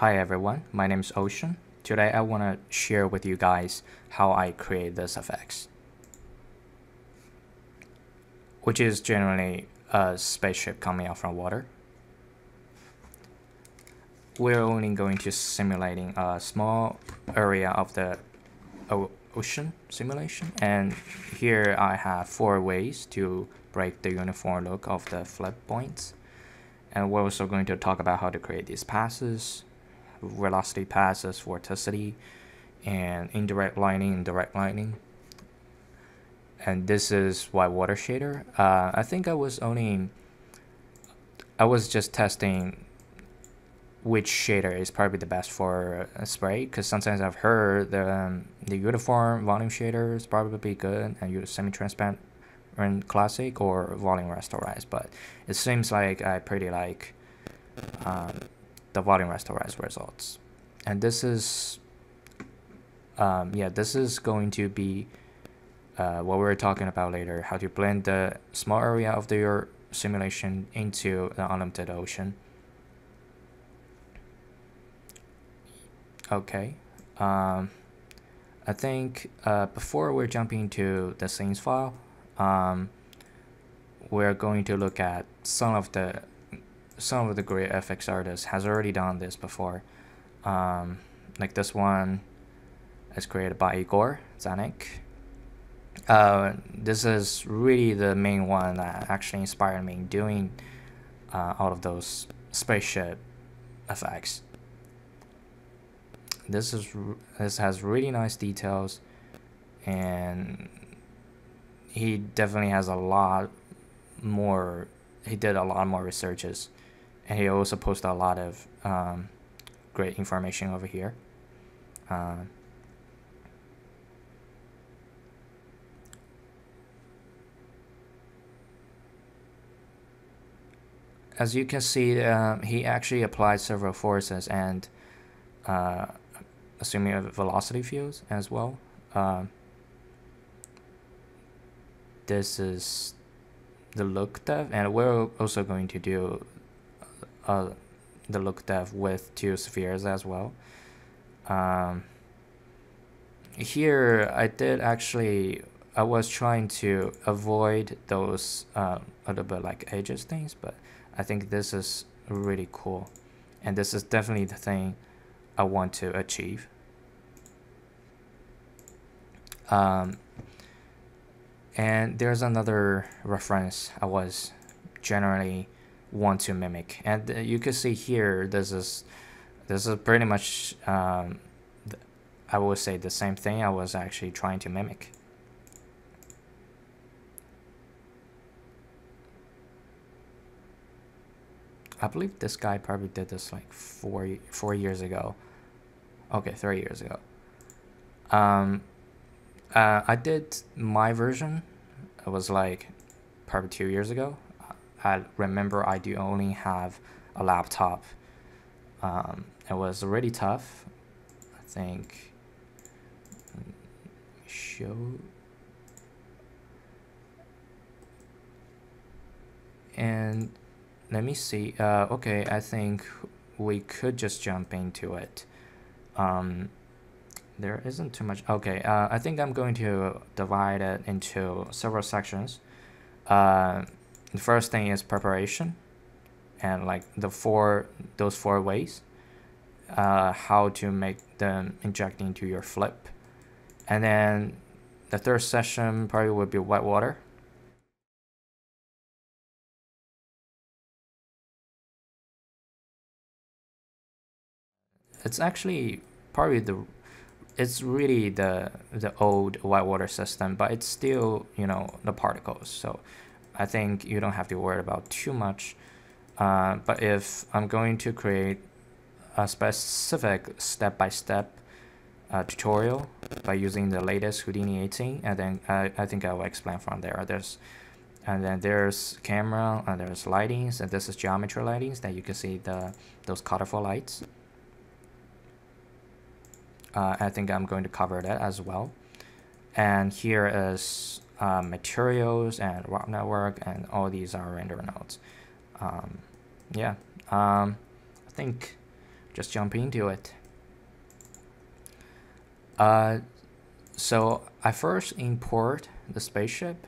Hi everyone, my name is Ocean. Today I want to share with you guys how I create this effects, which is generally a spaceship coming out from water. We're only going to simulating a small area of the ocean simulation, and here I have 4 ways to break the uniform look of the flip points. And we're also going to talk about how to create these passes, velocity passes, vorticity, and indirect lighting and direct lighting. And this is whitewater shader. I think I was just testing which shader is probably the best for a spray, because sometimes I've heard the uniform volume shader is probably good and use semi-transparent classic or volume rasterized, but it seems like I pretty like the volume rasterized results. And this is this is going to be what we're talking about later, how to blend the small area of your simulation into the unlimited ocean. Okay, I think before we're jumping to the scenes file, we're going to look at some of the great FX artists has already done this before. Like this one is created by Igor Zanik. This is really the main one that actually inspired me doing all of those spaceship effects. This has really nice details, and he definitely has a lot more. He did a lot more researches, and he also posted a lot of great information over here. As you can see, he actually applied several forces and assuming a velocity fields as well. This is the look depth, and we're also going to do the look depth with 2 spheres as well. Here I was trying to avoid those a little bit like edges things, but I think this is really cool, and this is definitely the thing I want to achieve. And there's another reference I was generally want to mimic, and you can see here this is pretty much I would say the same thing I was actually trying to mimic. I believe this guy probably did this like four years ago. Okay, 3 years ago. I did my version. It was like probably 2 years ago. I remember I do only have a laptop. It was really tough. I think show. And let me see. Okay, I think we could just jump into it. There isn't too much. Okay, I think I'm going to divide it into several sections. The first thing is preparation, and like those 4 ways, how to make them inject into your flip. And then the third session probably would be whitewater. It's actually probably it's really the old whitewater system, but it's still, you know, the particles, so I think you don't have to worry about too much. But if I'm going to create a specific step-by-step tutorial by using the latest Houdini 18, and then I think I will explain from there. There's camera, and there's lightings, and this is geometry lightings that you can see those colorful lights. I think I'm going to cover that as well. And here is materials and rock network, and all these are render nodes. I think just jump into it. So I first import the spaceship.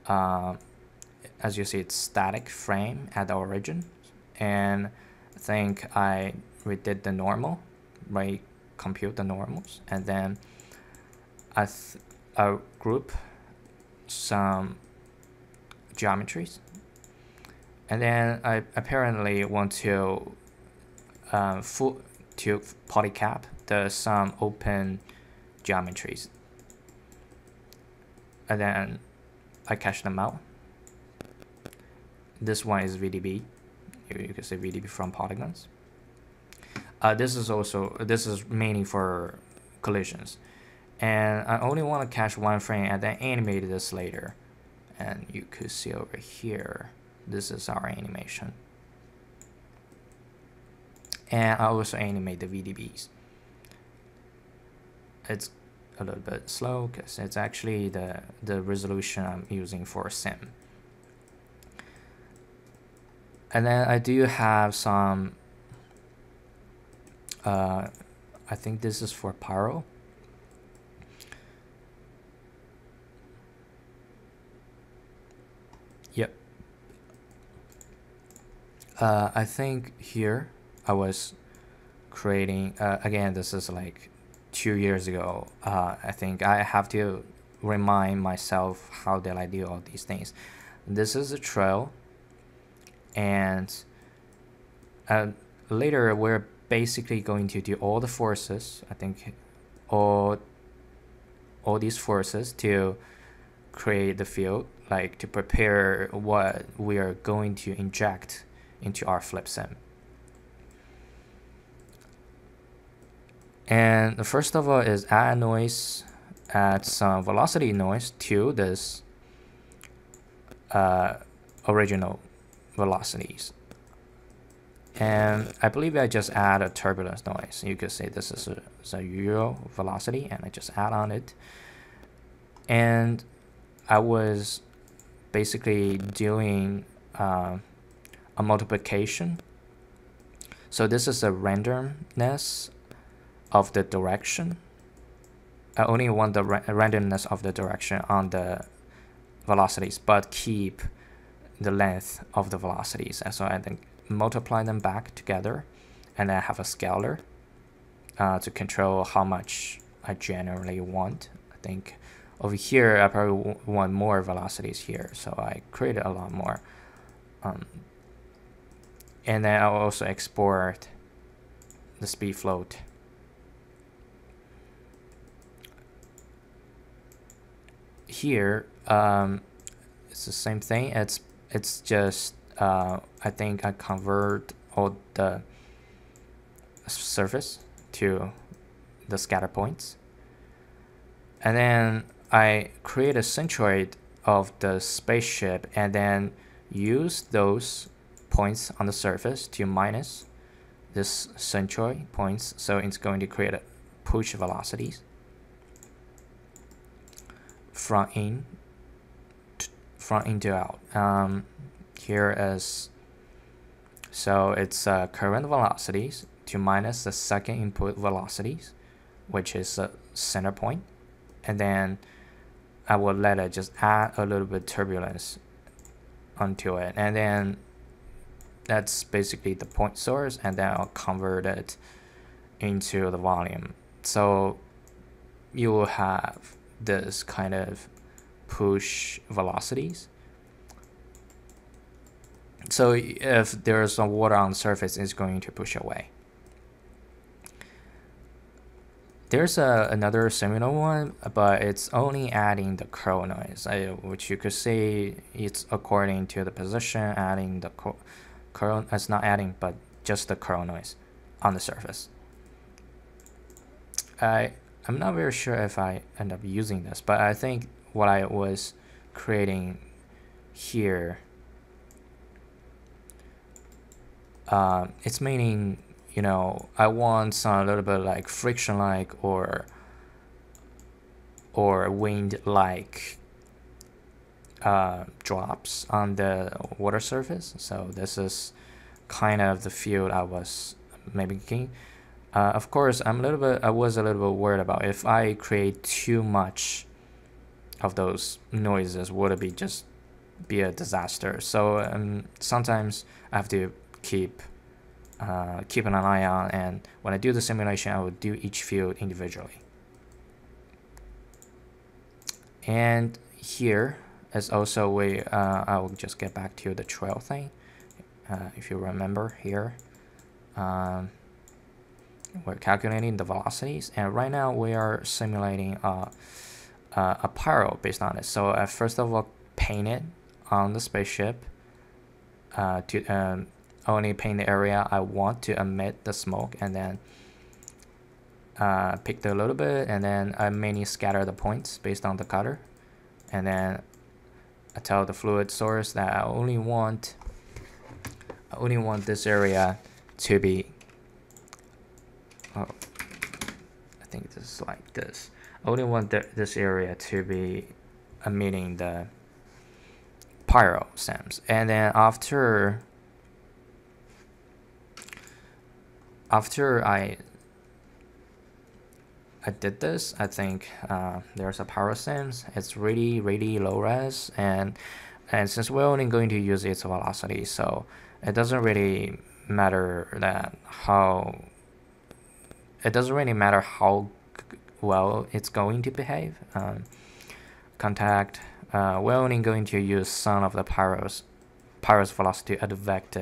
As you see, it's static frame at the origin, and I think I redid the normal, right? Compute the normals, and then I group some geometries, and then I apparently want to polycap some open geometries, and then I cache them out. This one is VDB. You can say VDB from polygons. This is mainly for collisions, and I only want to cache one frame and then animate this later. And you could see over here, this is our animation. And I also animate the VDBs. It's a little bit slow because it's actually the resolution I'm using for sim. And then I do have some, I think this is for Pyro. Yep. I think here I was creating, again, this is like 2 years ago. I think I have to remind myself how did I do all these things. This is a trail, and later we're basically going to do all the forces. I think all these forces to create the field, like to prepare what we are going to inject into our flip sim. And the first of all is add noise, add some velocity noise to this original velocities. And I believe I just add a turbulence noise. You could say this is a Euro velocity, and I just add on it. And I was basically doing a multiplication. So this is a randomness of the direction. I only want the randomness of the direction on the velocities, but keep the length of the velocities. And so I think multiply them back together, and then I have a scalar to control how much I generally want. I think over here I probably want more velocities here, so I created a lot more. And then I'll also export the speed float. Here it's the same thing. It's just I think I convert all the surface to the scatter points, and then I create a centroid of the spaceship, and then use those points on the surface to minus this centroid points, so it's going to create a push velocities from in to out. Here is, so it's current velocities to minus the second input velocities, which is a center point, and then I will let it just add a little bit turbulence onto it, and then that's basically the point source, and then I'll convert it into the volume. So you will have this kind of push velocities. So if there's some water on the surface, it's going to push away. There's another similar one, but it's only adding the curl noise, which you could say it's according to the position, adding the curl. It's not adding, but just the curl noise on the surface. I'm not very sure if I end up using this, but I think what I was creating here, it's meaning, you know, I want some a little bit like friction-like or wind-like drops on the water surface. So this is kind of the field I was mimicking. Of course, I was a little bit worried about if I create too much of those noises, would it be a disaster? So sometimes I have to keep an eye on, and when I do the simulation, I would do each field individually. And here is also I will just get back to the trail thing. If you remember here, we're calculating the velocities, and right now we are simulating a pyro based on it. So first of all, paint it on the spaceship to only paint the area I want to emit the smoke, and then pick a little bit, and then I mainly scatter the points based on the cutter, and then I tell the fluid source that I only want this area to be, oh, I think this is like this. I only want this area to be emitting the pyro stems, and then after I did this, I think there's a pyro stems. It's really low res, and since we're only going to use its velocity, so it doesn't really matter how well it's going to behave. Contact, we're only going to use some of the pyro's velocity to affect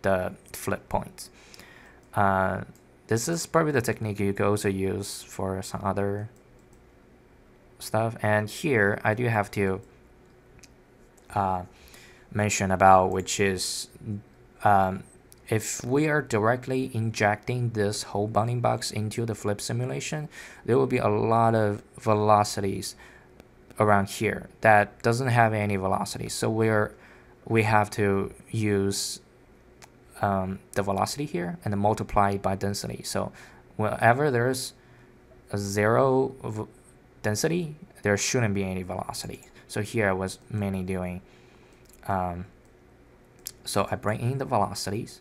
the flip points. This is probably the technique you could also use for some other stuff. And here I do have to mention about, which is if we are directly injecting this whole bounding box into the flip simulation, there will be a lot of velocities around here that doesn't have any velocity. So we have to use the velocity here and then multiply it by density. So whenever there's a zero density, there shouldn't be any velocity. So here I was mainly doing, so I bring in the velocities.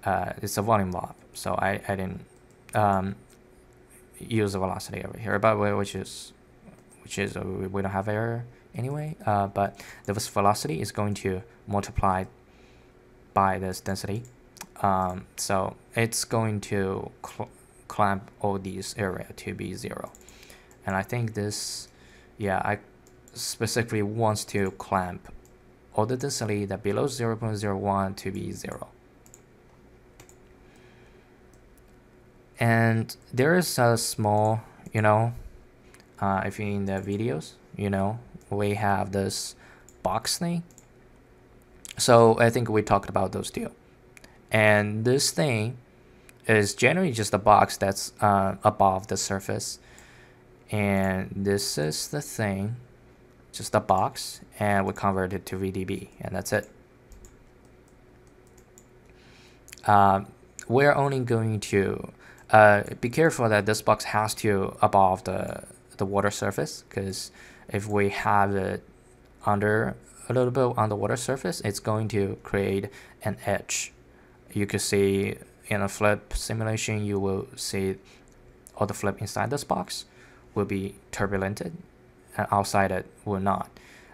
It's a volume lob, so I didn't use the velocity over here, but which is we don't have error anyway. But the velocity is going to multiply by this density, so it's going to clamp all these area to be 0. And I think this, yeah, I specifically wants to clamp all the density that below 0.01 to be 0. And there is a small, if you're in the videos, we have this box thing. So I think we talked about those two. And this thing is generally just a box that's above the surface. And this is the thing, just a box, and we convert it to VDB, and that's it. We're only going to be careful that this box has to above the water surface, because if we have it under a little bit on the water surface, it's going to create an edge. You could see in a flip simulation, you will see all the flip inside this box will be turbulented, and outside it will not.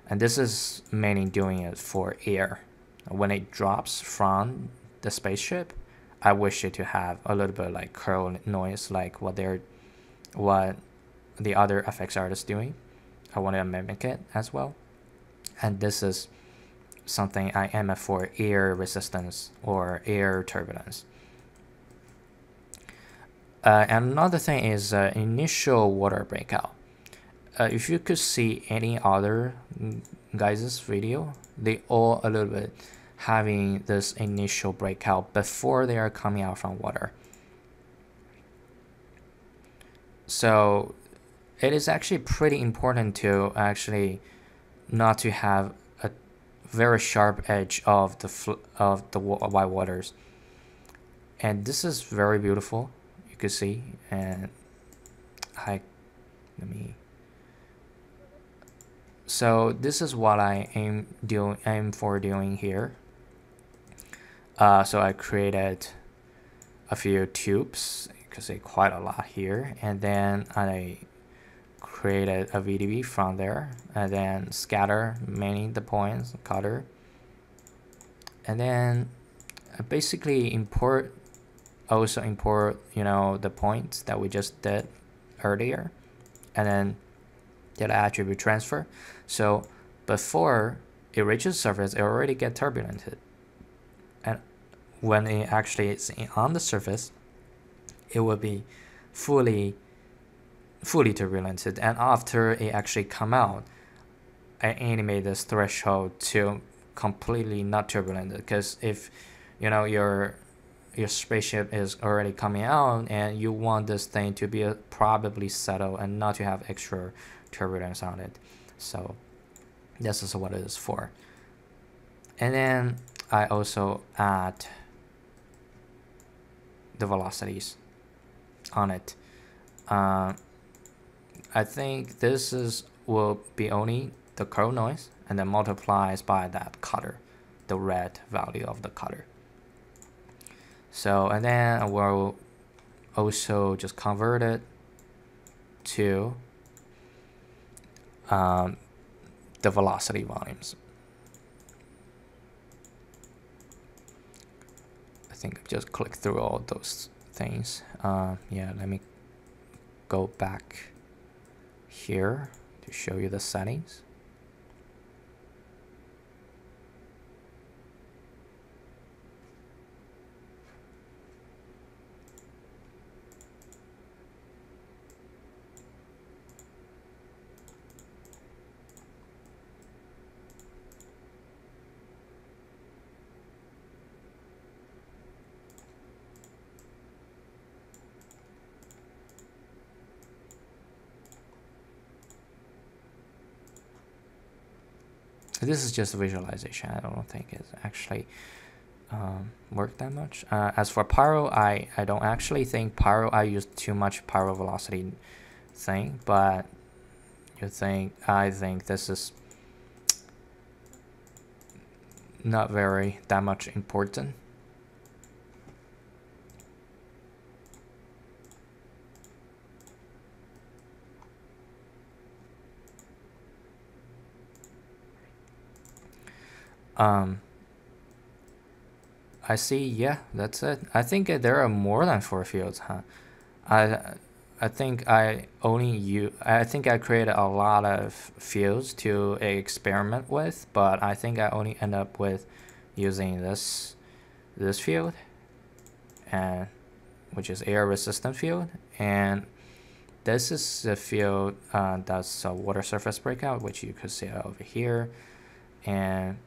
And this is mainly doing it for air. When it drops from the spaceship, I wish it to have a little bit like curl noise, like what the other FX artists doing. I want to mimic it as well. And this is something I aim for air resistance or air turbulence. And another thing is initial water breakout. If you could see any other guys' video, they all a little bit having this initial breakout before they are coming out from water. So it is actually pretty important to actually not to have a very sharp edge of the white waters. And this is very beautiful, you can see. And so this is what I aim for doing here. So I created a few tubes. You could say quite a lot here, and then I created a VDB from there, and then scatter many the points, cutter, and then basically import the points that we just did earlier, and then get an attribute transfer. So before it reaches surface, it already get turbulented, and when it actually is on the surface, it will be fully turbulented. And after it actually come out, I animate this threshold to completely not turbulent, because if your spaceship is already coming out and you want this thing to be probably settled and not to have extra turbulence on it. So this is what it is for. And then I also add the velocities on it. I think this will be only the curl noise, and then multiplies by that cutter, the red value of the cutter. So, and then I will also just convert it to the velocity volumes. I think I've just clicked through all those things. Yeah, let me go back here to show you the settings. This is just a visualization. I don't think it's actually work that much. As for pyro, I don't actually think pyro, I use too much pyro velocity thing, but I think this is not that much important. I see. Yeah, that's it. I think there are more than 4 fields, huh? I think I created a lot of fields to experiment with, but I think I only end up with using this field, and which is air resistant field, and this is the field that's a water surface breakout, which you could see over here, and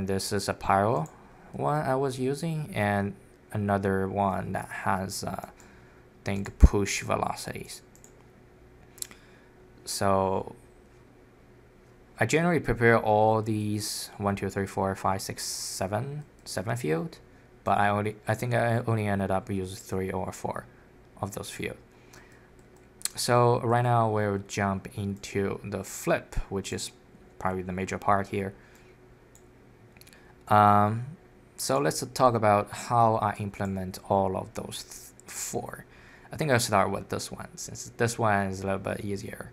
this is a pyro one I was using, and another one that has I think push velocities. So I generally prepare all these 1, 2, 3, 4, 5, 6, 7 field, but I think I only ended up using 3 or 4 of those fields. So right now we'll jump into the flip, which is probably the major part here. So let's talk about how I implement all of those 4. I think I'll start with this one, since this one is a little bit easier.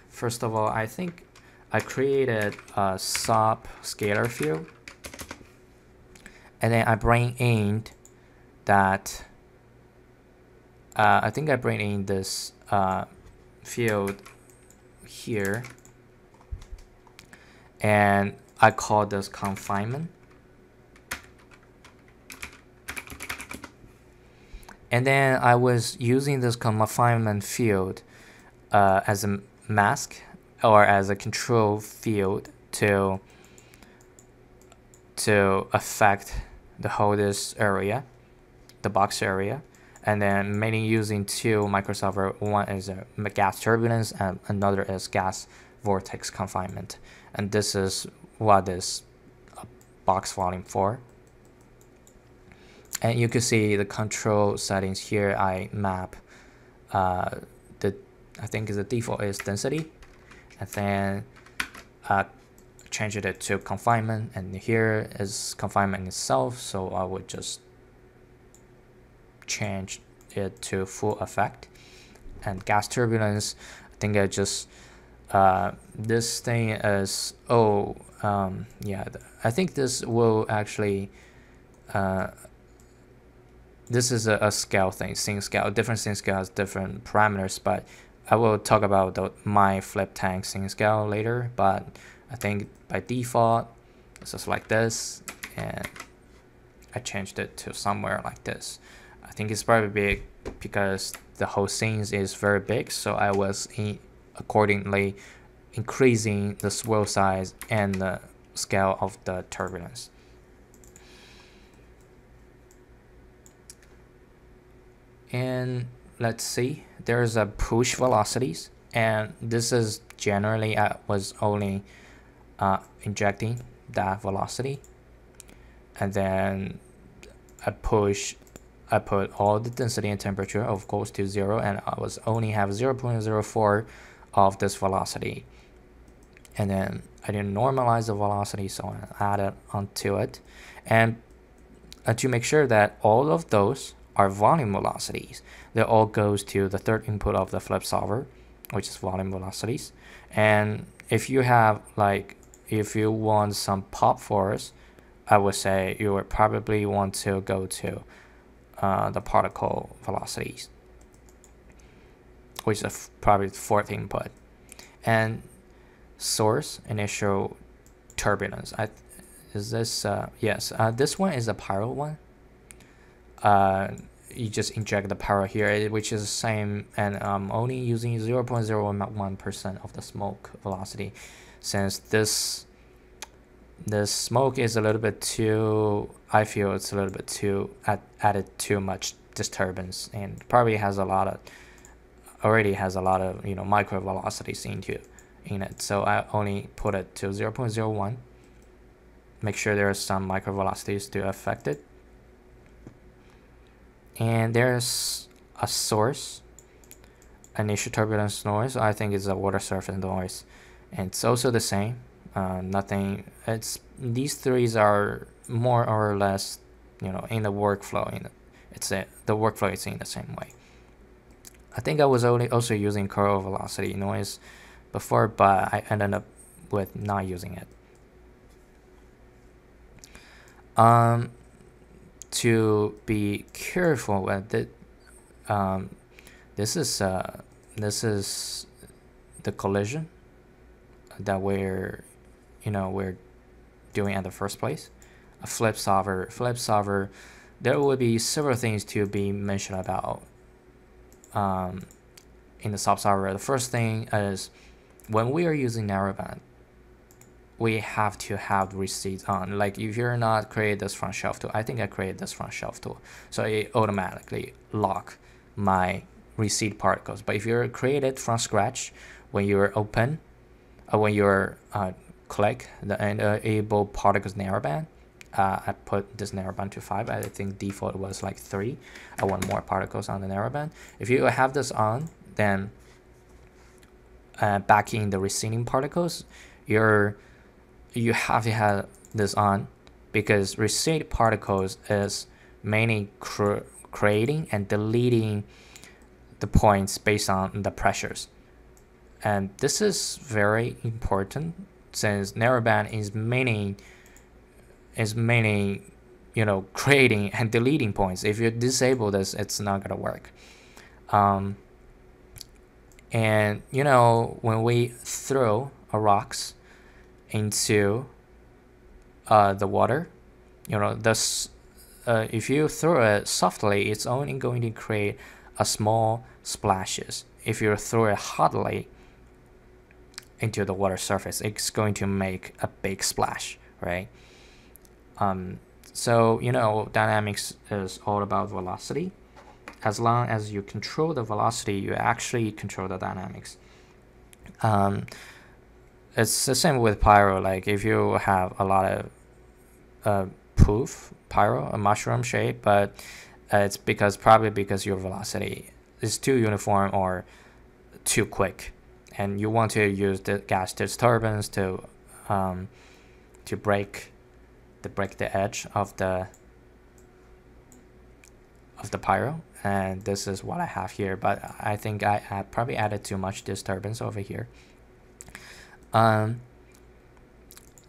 First of all, I think I created a sub scalar field, and then I bring in that I think I bring in this field here, and I call this confinement. And then I was using this confinement field as a mask or as a control field to affect the whole this area, the box area. And then mainly using 2 microsolver. One is a gas turbulence and another is gas vortex confinement. And this is what is a box volume for. And you can see the control settings here. I map I think the default is density, and then change it to confinement, and here is confinement itself, so I would just change it to full effect. And gas turbulence, I think I just this thing is yeah, I think this will actually this is a scale thing, scene scale. Different scene scale has different parameters, but I will talk about my flip tank scene scale later. But I think by default it's just like this, and I changed it to somewhere like this. I think it's probably big because the whole scene is very big, so I was accordingly increasing the swirl size and the scale of the turbulence. And let's see, there's a push velocities, and this is generally I was only injecting that velocity, and then I put all the density and temperature, of course, to 0, and I was only have 0.04 of this velocity. And then I didn't normalize the velocity, so I added onto it. And to make sure that all of those are volume velocities, that all goes to the third input of the flip solver, which is volume velocities. And if you have if you want some pop force, I would say you would probably want to go to the particle velocities, which is probably the fourth input. And source initial turbulence, is this yes, this one is a pyro one. You just inject the pyro here, which is the same, and I'm only using 0.01% of the smoke velocity, since this smoke is a little bit too, I feel it's a little bit too added too much disturbance, and probably has a lot of micro velocities in it. So I only put it to 0.01. Make sure there are some micro velocities to affect it. And there's a source initial turbulence noise. I think it's a water surface noise, and it's also the same. Nothing. These three are more or less, in the workflow. The workflow is in the same way. I think I was also using curl velocity noise before, but I ended up with not using it. To be careful with it, this is the collision that we're doing at the first place. A flip solver, there will be several things to be mentioned about in the sub solver. The first thing is, when we are using narrowband, we have to have the receipt on. Like if you're not create this front shelf tool, I think I created this front shelf tool, so it automatically lock my receipt particles. But if you're created from scratch, when you're open, when you're click the enable particles narrowband, I put this narrowband to 5. I think default was like 3. I want more particles on the narrowband. If you have this on, then back in the receiving particles, you have to have this on, because receipt particles is mainly creating and deleting the points based on the pressures. And this is very important, since narrowband is mainly creating and deleting points. If you disable this, it's not gonna work. And when we throw rocks into the water, if you throw it softly, it's only going to create a small splashes. If you throw it hardly into the water surface, it's going to make a big splash, right? So dynamics is all about velocity. As long as you control the velocity, you actually control the dynamics. It's the same with pyro. Like if you have a lot of poof pyro, a mushroom shape, but it's probably because your velocity is too uniform, or too quick, and you want to use the gas disturbance to break the edge of the pyro. And this is what I have here, but I think I probably added too much disturbance over here.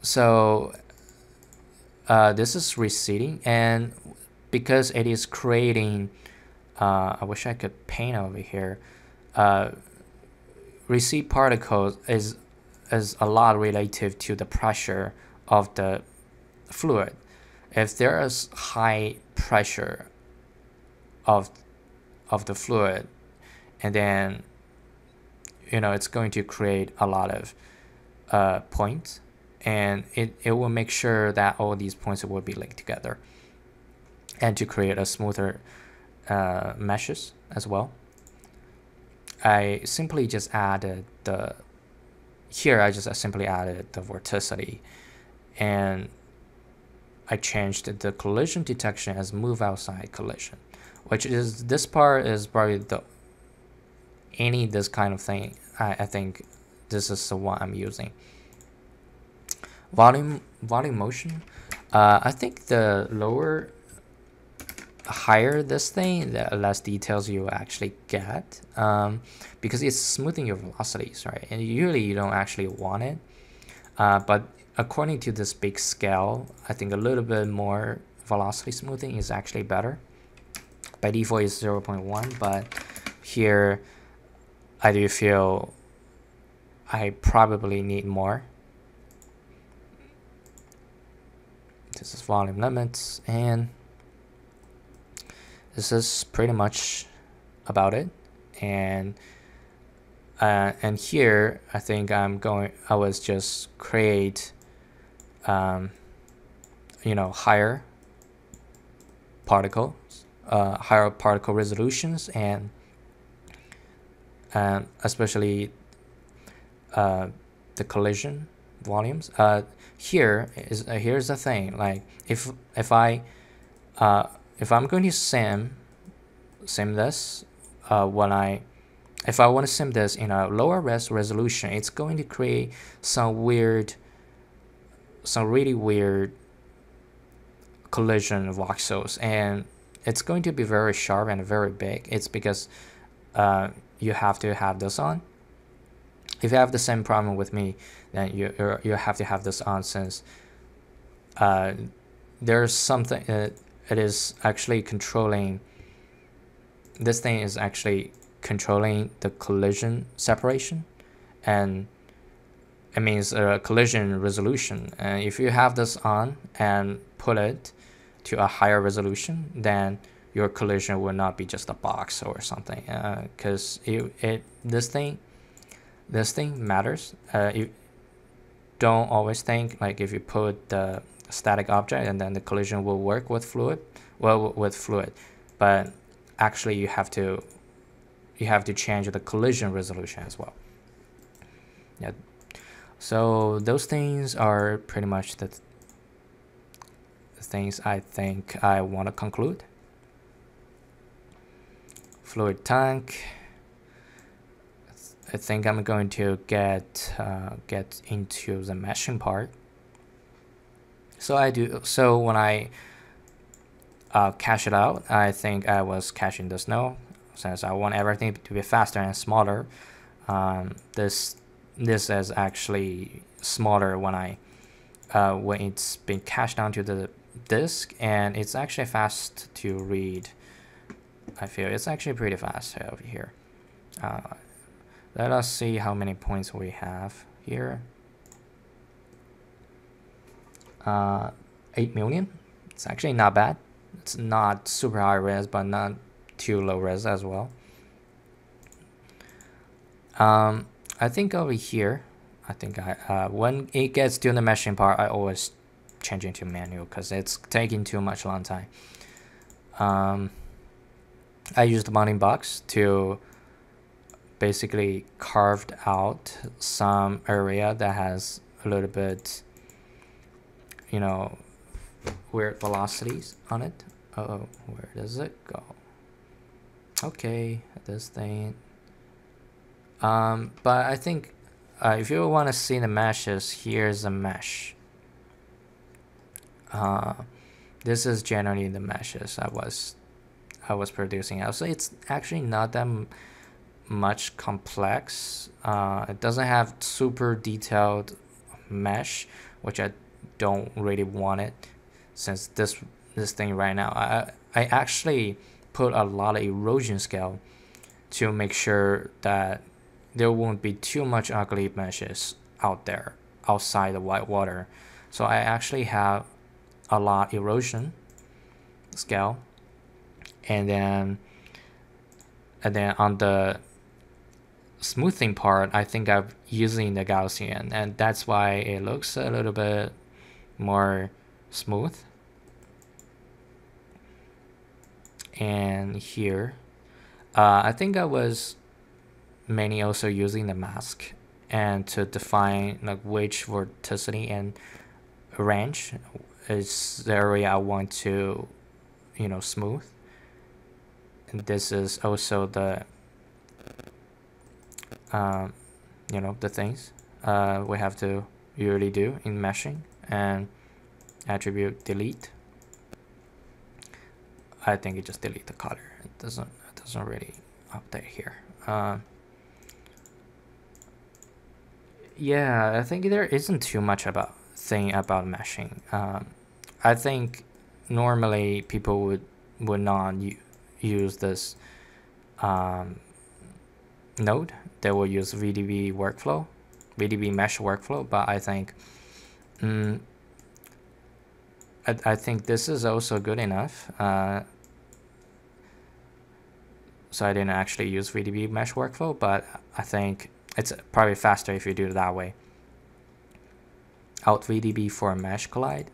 So this is receding, and because it is creating, I wish I could paint over here. Recede particles is a lot relative to the pressure of the fluid. If there is high pressure of the fluid, and then it's going to create a lot of points, and it will make sure that all these points will be linked together, and to create a smoother meshes as well. I simply just added I just simply added the vorticity, and I changed the collision detection as move outside collision, which is, this part is probably this kind of thing. I think this is the one I'm using. Volume motion. I think the higher this thing, the less details you actually get, because it's smoothing your velocities, right? And usually you don't actually want it, but according to this big scale, I think a little bit more velocity smoothing is actually better. By default is 0.1, but here I do feel I probably need more. This is volume limits, and this is pretty much about it. And here I think I was just create higher particles, higher particle resolutions, and especially the collision volumes. Here's the thing, like if I'm going to sim this, if I want to sim this in a lower resolution, it's going to create some really weird collision voxels, and it's going to be very sharp and very big. It's because you have to have this on. If you have the same problem with me, then you have to have this on, since there's something it is actually controlling. This thing is actually controlling the collision separation, and it means collision resolution. And if you have this on and put it to a higher resolution, then your collision will not be just a box or something, because this thing matters. You don't always think like if you put the static object and then the collision will work with fluid, but actually you have to change the collision resolution as well. Yeah, so those things are pretty much the things I think I want to conclude. Fluid tank, I think I'm going to get into the meshing part. So when I cache it out, I think I was caching the snow, since I want everything to be faster and smaller. This is actually smaller when it's been cached onto the disk, and it's actually fast to read. I feel it's actually pretty fast over here. Let us see how many points we have here. 8 million. It's actually not bad. It's not super high res, but not too low res as well. I think over here, I think when it gets to the meshing part, I always change it to manual because it's taking too much long time. I used the mounting box to basically carved out some area that has a little bit, weird velocities on it. Oh, where does it go? Okay, this thing. But I think if you want to see the meshes, here's a mesh. This is generally the meshes I was producing. So it's actually not that much complex. It doesn't have super detailed mesh, which I don't really want it, since this thing right now, I actually put a lot of erosion scale to make sure that there won't be too much ugly meshes out there outside the whitewater. So I actually have a lot erosion scale, and then on the smoothing part, I think I'm using the Gaussian, and that's why it looks a little bit more smooth. And here, I think I was mainly also using the mask and to define like which vorticity and range is the area I want to, smooth. And this is also the, the things we have to usually do in meshing. And attribute delete. I think it just delete the color. It doesn't really update here. Yeah, I think there isn't too much about meshing. I think normally people would not use this node. They will use VDB mesh workflow. But I think I think this is also good enough. So I didn't actually use VDB mesh workflow, but I think it's probably faster if you do it that way. Out VDB for mesh collide.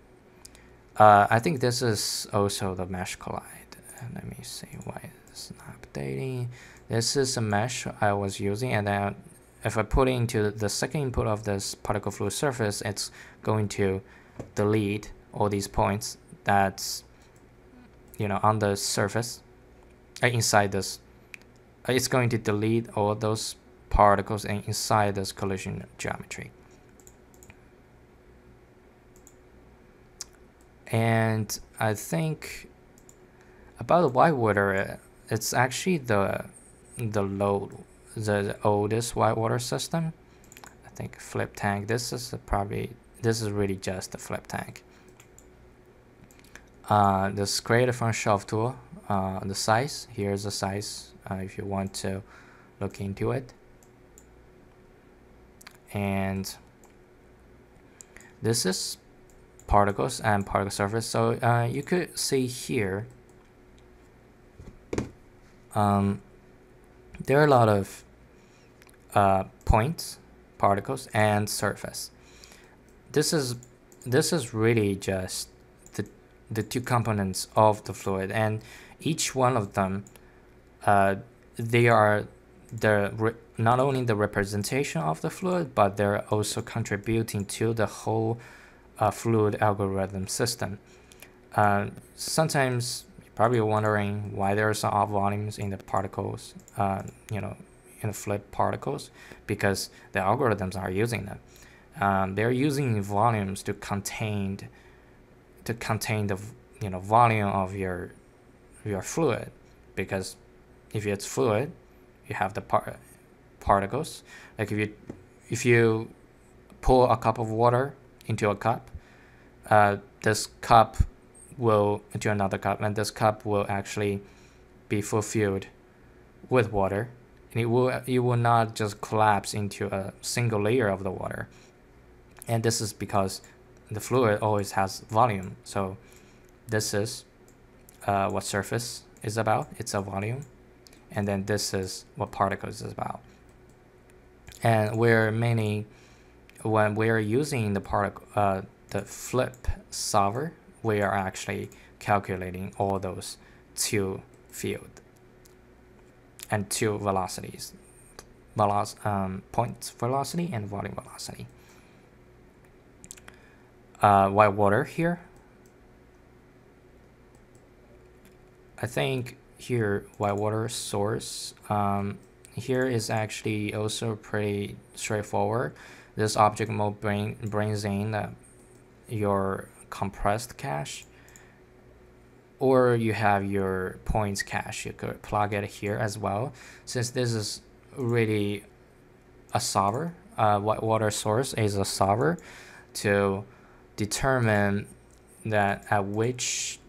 I think this is also the mesh collide. Let me see why it's not updating. This is a mesh I was using, and then if I put into the second input of this particle fluid surface, it's going to delete all these points that's on the surface inside this. It's going to delete all those particles inside this collision geometry. And I think about the whitewater, it's actually the oldest whitewater system. I think flip tank. This is really just the flip tank. This create a front shelf tool. The size, here's the size if you want to look into it. And this is particles and particle surface. So you could see here there are a lot of points, particles, and surface. This is really just the two components of the fluid, and each one of them they are not only the representation of the fluid, but they're also contributing to the whole fluid algorithm system. Sometimes you're probably wondering why there are some off volumes in the particles, in the fluid particles, because the algorithms are using them. They're using volumes to contain the volume of your fluid, because if it's fluid, you have the particles. Like if you pour a cup of water into a cup, this cup will into another cup, and this cup will actually be fulfilled with water, and it will not just collapse into a single layer of the water. And this is because the fluid always has volume. So this is what surface is about. It's a volume. And then this is what particles is about. And when we're using the flip solver, we are actually calculating all those two field and two velocities, point velocity and volume velocity. Whitewater here. I think here whitewater source. here is actually also pretty straightforward. This object mode brings in your compressed cache, or you have your points cache. You could plug it here as well. Since this is really a solver, whitewater source is a solver to determine that at which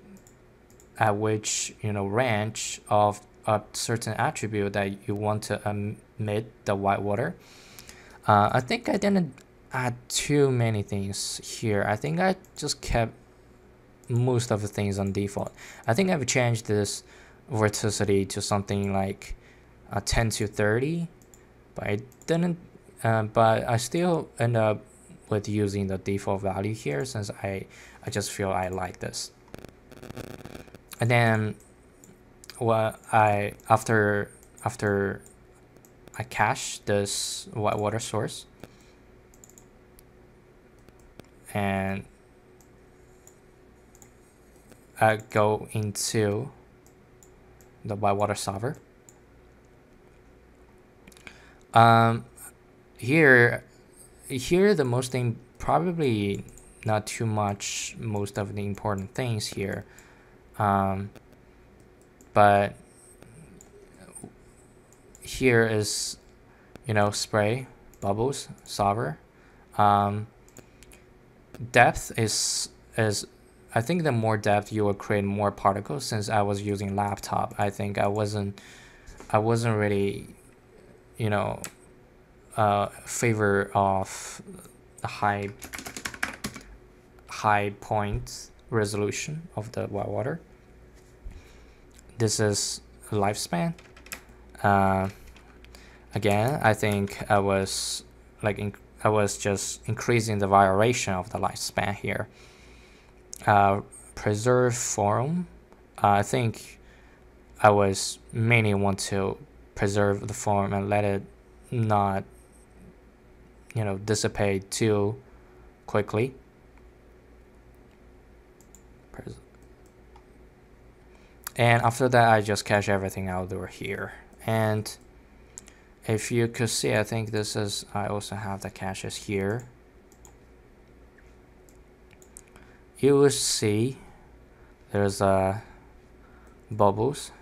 range of a certain attribute that you want to emit the whitewater. I think I didn't add too many things here. I think I just kept most of the things on default. I think I've changed this vorticity to something like 10 to 30, but I didn't. But I still end up with using the default value here, since I just feel I like this. And then after I cache this whitewater source and I go into the whitewater solver. Here the most thing, probably not too much, most of the important things here, but here is, spray, bubbles, solver. Depth is I think the more depth you will create more particles. Since I was using laptop, I think I wasn't really favor of the high point resolution of the whitewater. This is lifespan. Again, I think I was just increasing the variation of the lifespan here. Preserve form. I think I was mainly want to preserve the form and let it not dissipate too quickly. And after that, I just cache everything out over here. And if you could see, I think this is, I also have the caches here. You will see there's bubbles,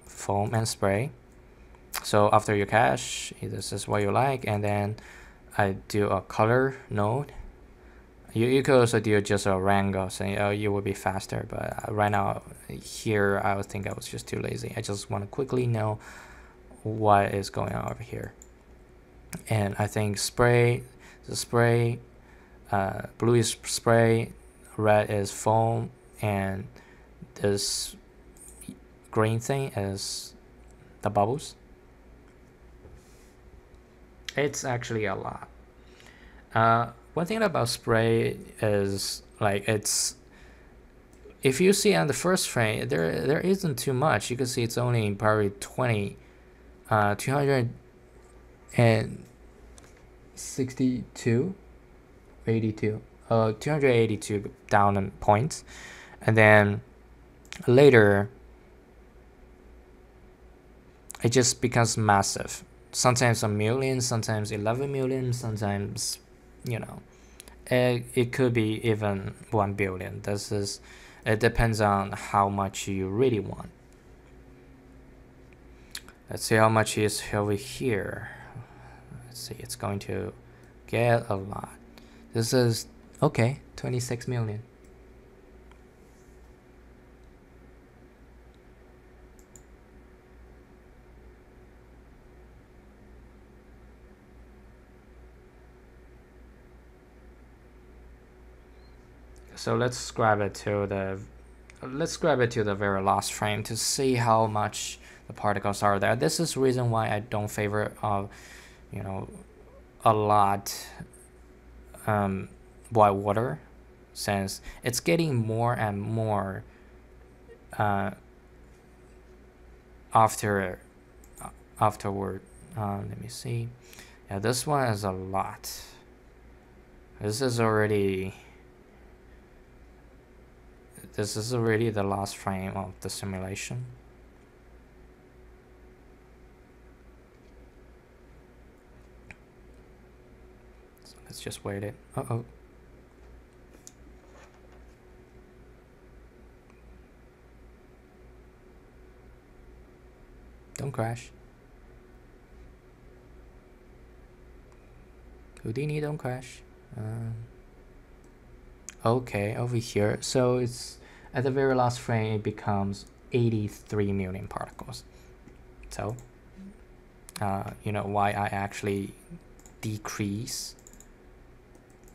foam, and spray. So after you cache, this is what you like, and then I do a color node. You could also do just a wrangle, saying, oh, you will be faster, but right now here I think I was just too lazy. I just want to quickly know what is going on over here. And I think spray, the spray, blue is spray, red is foam, and this green thing is the bubbles. It's actually a lot. One thing about spray is it's, if you see on the first frame, there isn't too much. You can see it's only probably 262, 82, 282 down points, and then later it just becomes massive. Sometimes a million, sometimes 11 million, sometimes it could be even 1 billion. It depends on how much you really want. Let's see how much is over here. Let's see, it's going to get a lot. This is okay, 26 million. So let's grab it to the very last frame to see how much the particles are there. This is the reason why I don't favor a lot whitewater, since it's getting more and more afterward. Let me see. Yeah, this one is a lot. This is already the last frame of the simulation. Let's just wait it. Uh-oh. Don't crash. Houdini, don't crash. Okay, over here. So it's at the very last frame, it becomes 83 million particles. So, you know why I actually decrease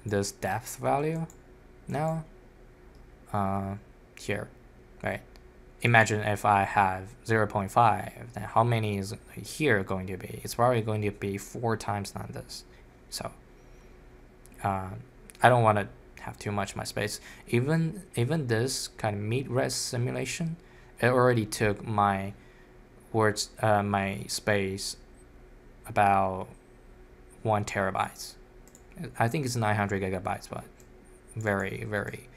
this depth value now? Here, right? Imagine if I have 0.5, then how many is here going to be? It's probably going to be 4 times than this. So, I don't want to have too much in my space. Even this kind of mid-res simulation, it already took my my space about 1 terabytes. I think it's 900 gigabytes, but very, very.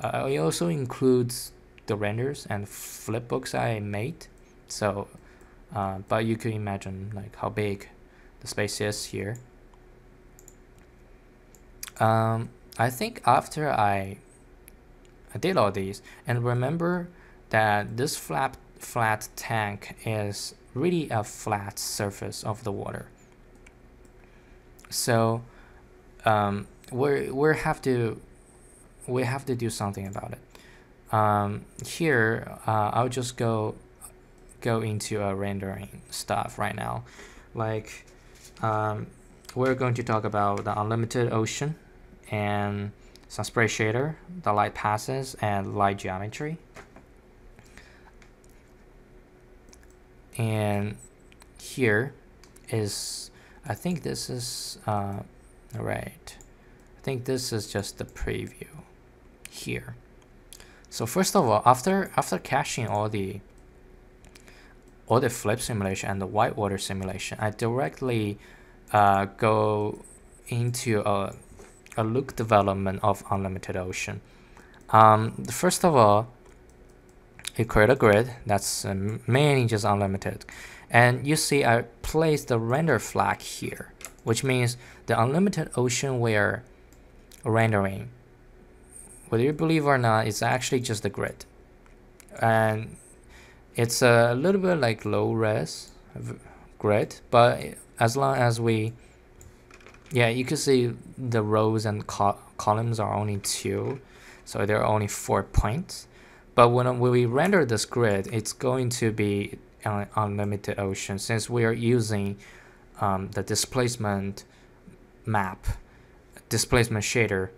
It also includes the renders and flipbooks I made. So, but you could imagine like how big the space is here. I think after I did all these, and remember that this flat tank is really a flat surface of the water. So we have to do something about it. Here I'll just go into a rendering stuff right now. Like we're going to talk about the unlimited ocean and some spray shader, the light passes, and light geometry. And here is, I think this is right. I think this is just the preview here. So first of all, after caching all the flip simulation and the whitewater simulation, I directly go into a look development of unlimited ocean. First of all, you create a grid that's mainly just unlimited, and you see I placed the render flag here, which means the unlimited ocean we're rendering, whether you believe or not, it's actually just a grid, and it's a little bit like low res grid, but as long as we, yeah, you can see the rows and columns are only 2, so there are only 4 points. But when we render this grid, it's going to be an unlimited ocean, since we are using the displacement map, displacement shader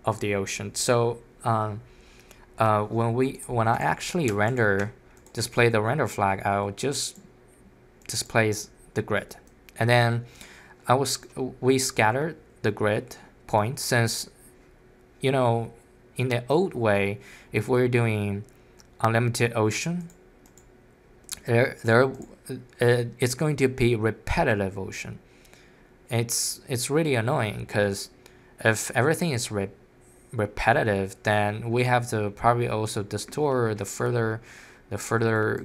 of the ocean. So when I actually display the render flag, I'll just displace the grid, and then we scatter the grid points, since, you know, in the old way, if we're doing unlimited ocean, it's going to be repetitive ocean. It's really annoying, because if everything is repetitive, then we have to probably also distort the further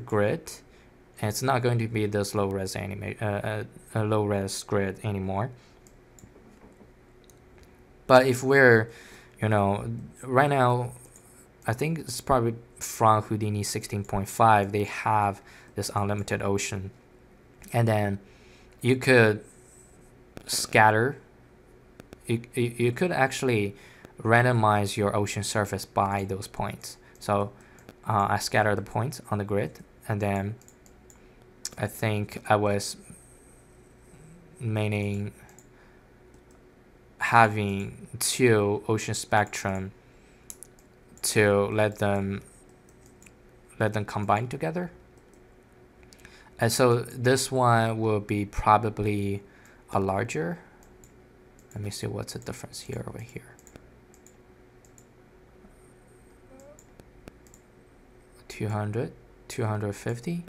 grid, and it's not going to be this low res low res grid anymore. But if we're, you know, right now, I think it's probably from Houdini 16.5, they have this unlimited ocean, and then you could scatter. You could actually randomize your ocean surface by those points. So I scatter the points on the grid, and then I think I was meaning having 2 ocean spectrum to let them combine together. And so this one will be probably a larger. Let me see what's the difference here over here. 200, 250.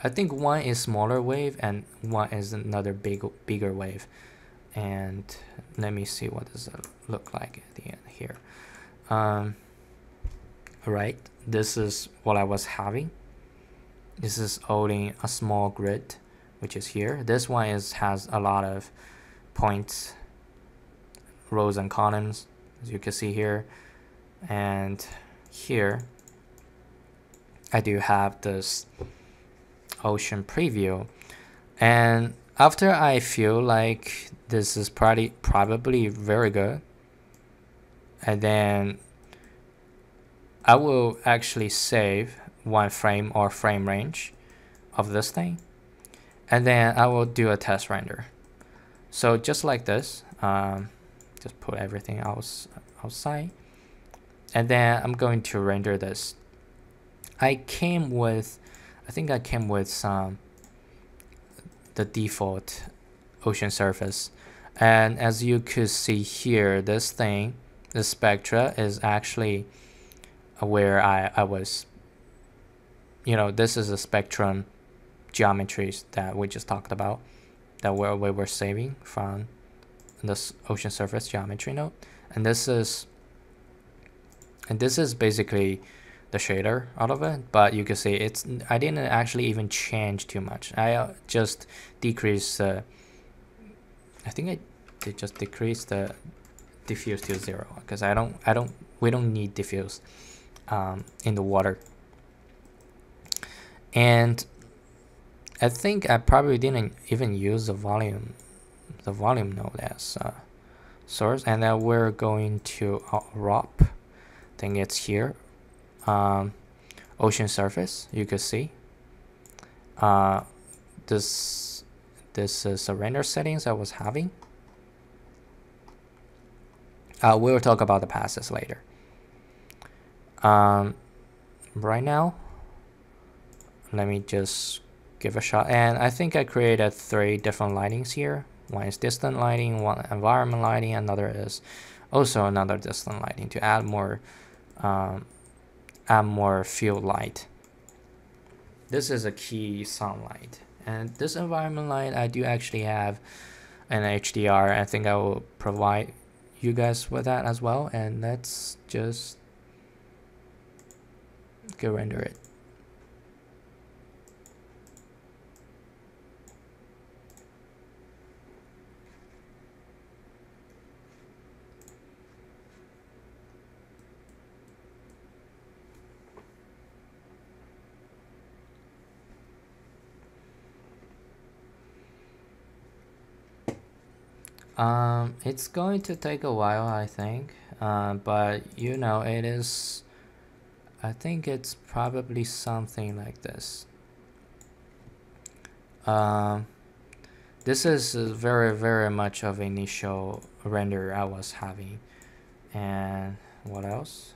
I think one is smaller wave and one is another bigger wave. And let me see what does it look like at the end here. Right, this is what I was having. This is holding a small grid, which is here. This one has a lot of points, rows and columns, as you can see here. And here I do have this ocean preview, and after I feel like this is probably very good, and then I will actually save one frame or frame range of this thing, and then I will do a test render. So just like this, just put everything else outside, and then I'm going to render this. I think I came with the default ocean surface, and as you could see here, this spectra is actually where I was, this is a spectrum geometries that we just talked about, that we were saving from this ocean surface geometry node, and this is basically the shader out of it. But you can see I didn't actually even change too much. I just decreased I think I did just decrease the diffuse to 0, because we don't need diffuse in the water. And I think I probably didn't even use the volume node as source, and then we're going to ROP. I think it's here, ocean surface. You can see this is the render settings I was having. We'll talk about the passes later. Right now, let me just give a shot, and I think I created 3 different lightings here. One is distant lighting, one environment lighting, another is also another distant lighting to add more field light. This is a key sunlight, and this environment light I do actually have an HDR. I think I will provide you guys with that as well, and let's just go render it. It's going to take a while, I think, but it is, I think it's probably something like this. This is very, very much of initial render I was having. And what else?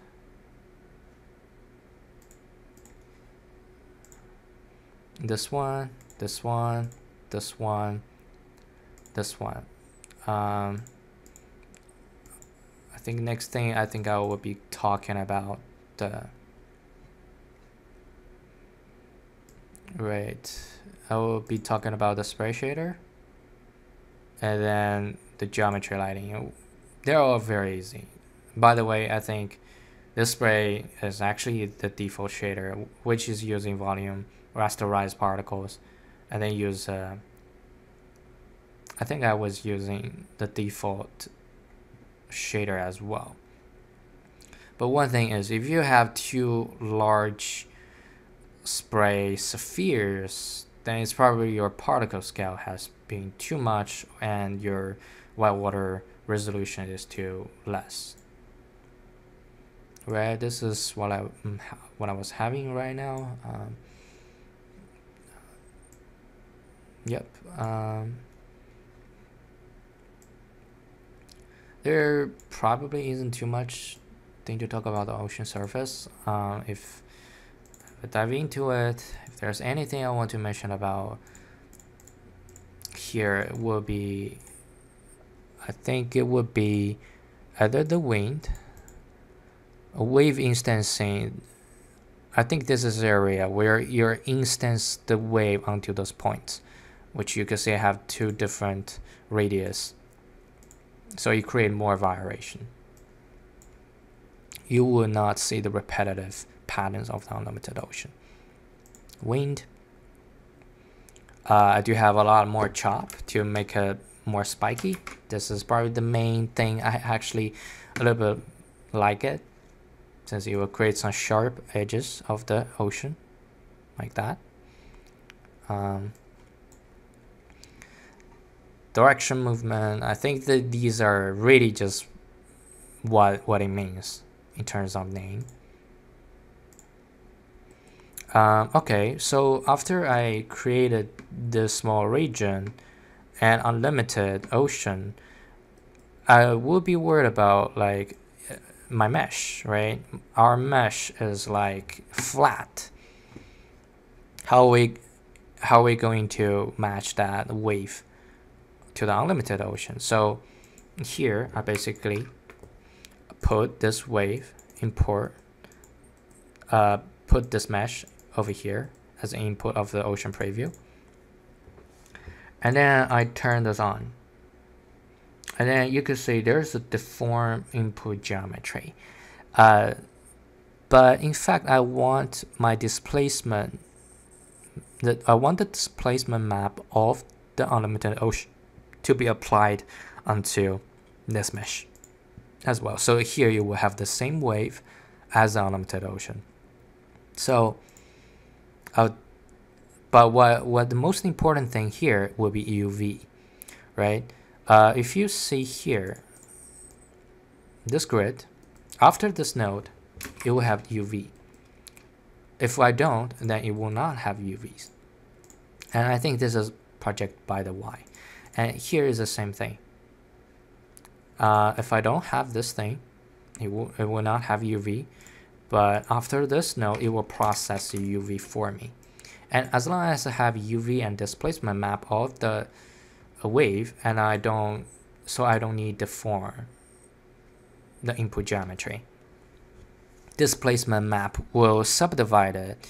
This one, this one, this one, this one. I think next thing I will be talking about I will be talking about the spray shader, and then the geometry lighting. They're all very easy. By the way, I think this spray is actually the default shader, which is using volume rasterized particles, and then use I think I was using the default shader as well. But one thing is, if you have 2 large spray spheres, then it's probably your particle scale has been too much and your whitewater resolution is too less. Right, this is what I was having right now. Yep. There probably isn't too much thing to talk about the ocean surface. If I dive into it, if there's anything I want to mention about here, it will be, I think it would be either the wind, a wave instancing. I think this is the area where you instance the wave onto those points, which you can see have 2 different radius. So you create more variation. You will not see the repetitive patterns of the unlimited ocean. Wind. I do have a lot more chop to make it more spiky. This is probably the main thing. I actually a little bit like it, since it will create some sharp edges of the ocean like that. Direction movement, I think that these are really just what it means in terms of name. Okay, so after I created this small region and unlimited ocean, I would be worried about like my mesh, right? Our mesh is like flat. How are we going to match that wave to the unlimited ocean? So here I basically put this wave, import, put this mesh over here as an input of the ocean preview, and then I turn this on, and then you can see there's a deform input geometry, but in fact I want my displacement, I want the displacement map of the unlimited ocean to be applied onto this mesh as well. So here you will have the same wave as the unlimited ocean. So but what the most important thing here will be UV, right? If you see here, this grid, after this node, it will have UV. If I don't, then it will not have UVs. And I think this is project by the Y. And here is the same thing. If I don't have this thing, it will not have UV. But after this node, it will process the UV for me. And as long as I have UV and displacement map of the wave, and I don't need deform the input geometry, displacement map will subdivide it,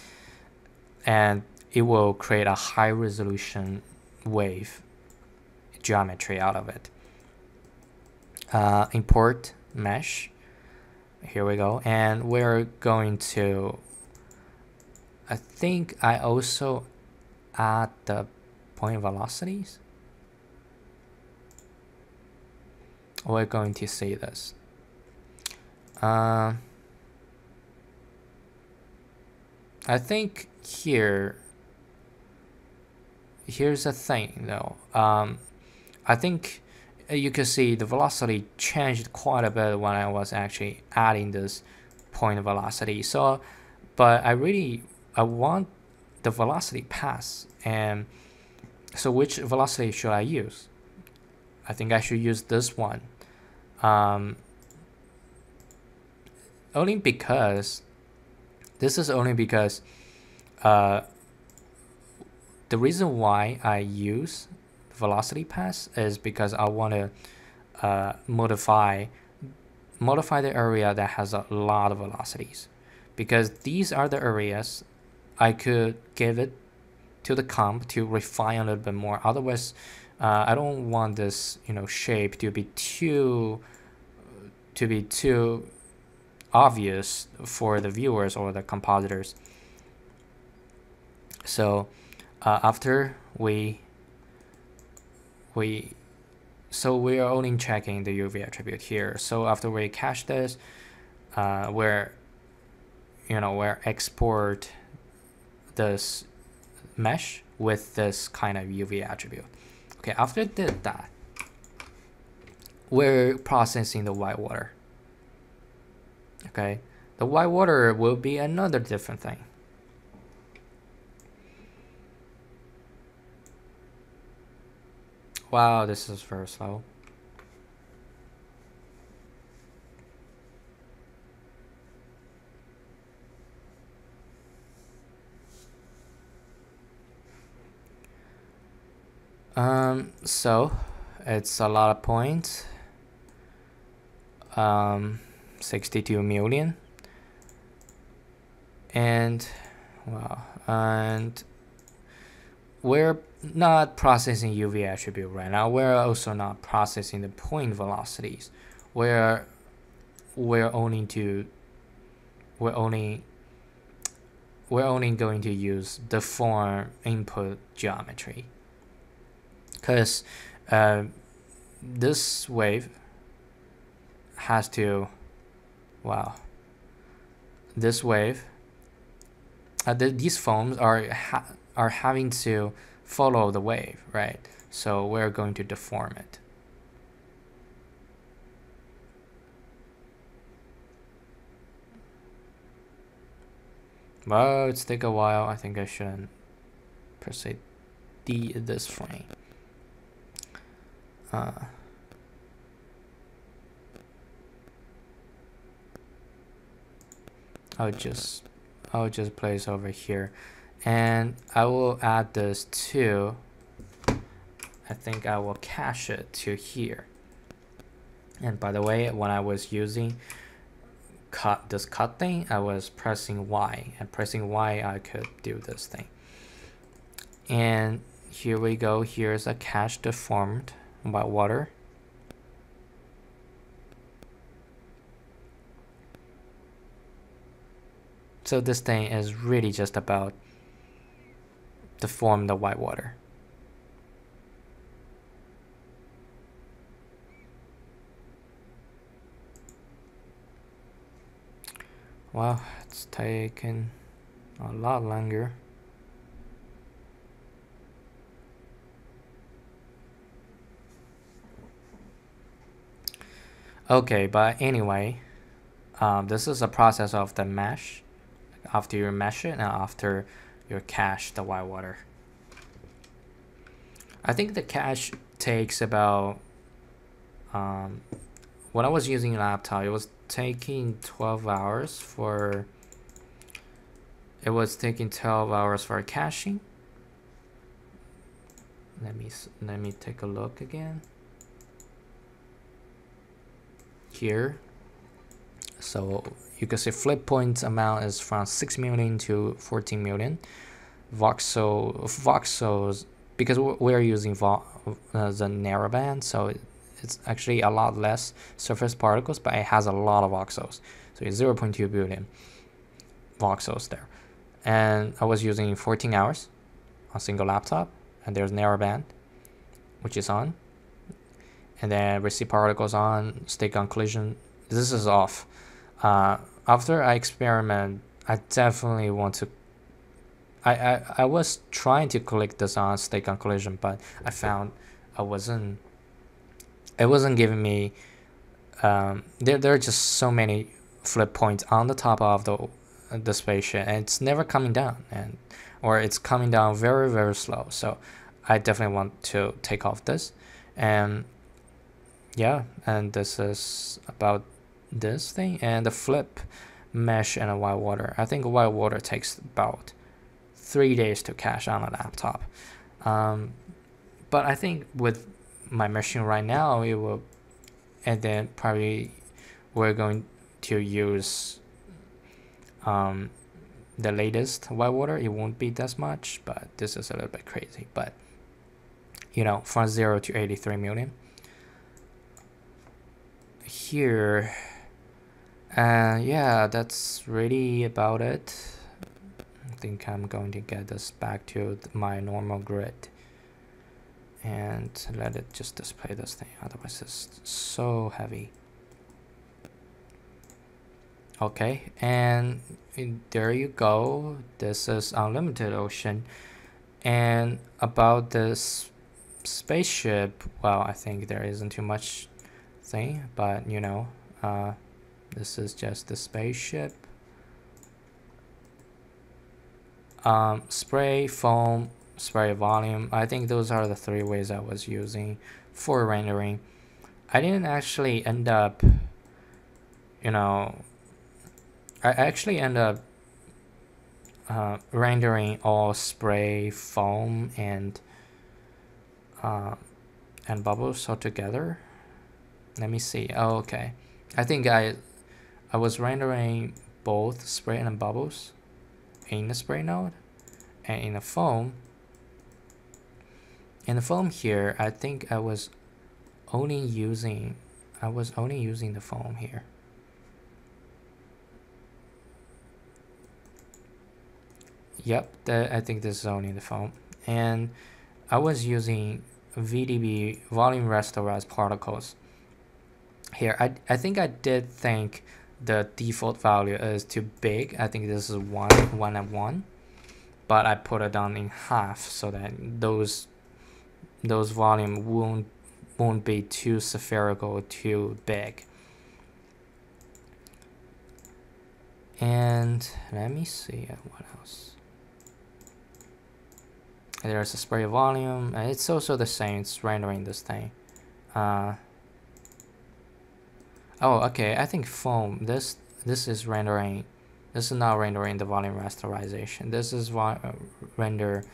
and it will create a high resolution wave geometry out of it. Import mesh. Here we go, and we're going to, I think I also add the point velocities. We're going to see this. I think here's the thing though. I think you can see the velocity changed quite a bit when I was actually adding this point velocity. So, but I want the velocity pass, and so which velocity should I use? I think I should use this one. Only because the reason why I use velocity pass is because I want to modify the area that has a lot of velocities, because these are the areas I could give it to the comp to refine a little bit more. Otherwise, I don't want this shape to be too obvious for the viewers or the compositors. So after we are only checking the UV attribute here. So after we cache this, we're export this mesh with this kind of UV attribute. Okay, after did that, we're processing the whitewater. Okay, the whitewater will be another different thing. Wow, this is very slow. So it's a lot of points. 62 million. And wow, and we're not processing UV attribute right now. We're also not processing the point velocities. We're only going to use deform input geometry, because this wave has to, wow, this wave, these foams are having to follow the wave, right? So we're going to deform it. Well, it's take a while. I think I shouldn't proceed this frame. I'll just place over here, and I will add this to, I think I will cache it to here. And by the way, when I was using this cut thing, I was pressing Y, and pressing Y I could do this thing. And here we go. Here's a cache deformed whitewater. So this thing is really just about deform the whitewater. Wow, it's taken a lot longer. Okay, but anyway, this is a process of the mesh. After you mesh it and after you cache the whitewater. I think the cache takes about, when I was using a laptop, it was taking 12 hours for, it was taking 12 hours for caching. Let me take a look again. Here. So you can see flip point amount is from 6 million to 14 million. Voxels, because we're using the narrowband, so it's actually a lot less surface particles, but it has a lot of voxels. So it's 0.2 billion voxels there. And I was using 14 hours on a single laptop, and there's narrowband, which is on. And then receive particles on, stick on collision. This is off. After I experiment, I definitely want to. I was trying to click this on stick on collision, but I found it wasn't giving me. There are just so many flip points on the top of the spaceship, and it's never coming down, or it's coming down very, very slow. So I definitely want to take off this, and yeah, and this is about this thing. And the flip mesh and a whitewater, I think whitewater takes about 3 days to cache on a laptop, but I think with my machine right now it will, and then probably we're going to use the latest whitewater. It won't be that much, but this is a little bit crazy. But you know, from 0 to 83 million here. Yeah, that's really about it. I think I'm going to get this back to my normal grid and let it just display this thing, otherwise it's so heavy. Okay, and there you go. This is Unlimited Ocean. And about this spaceship, well, I think there isn't too much thing, but you know, this is just the spaceship. Spray, foam, spray, volume. I think those are the 3 ways I was using for rendering. I didn't actually end up, you know, I actually end up rendering all spray, foam, and bubbles all together. Let me see. Oh, okay. I think I was rendering both spray and bubbles in the spray node, and in the foam. In the foam here, I think I was only using the foam here. Yep, I think this is only the foam, and I was using VDB volume rasterized particles. Here, I think I did think the default value is too big. I think this is 1 and 1, but I put it down in half so that those volume won't be too spherical, too big. And let me see what else. There's a spray volume. It's also the same. It's rendering this thing. Oh, okay. I think foam. This is rendering. This is not rendering the volume rasterization. This is render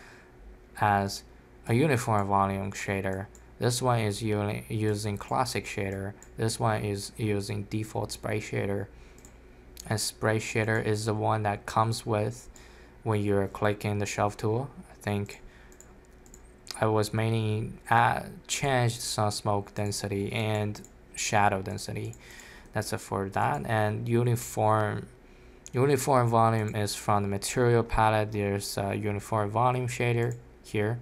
as a uniform volume shader. This one is using classic shader. This one is using default spray shader. And spray shader is the one that comes with when you're clicking the shelf tool. I think I was mainly changed some smoke density and shadow density. That's it for that. And uniform volume is from the material palette. There's a uniform volume shader here.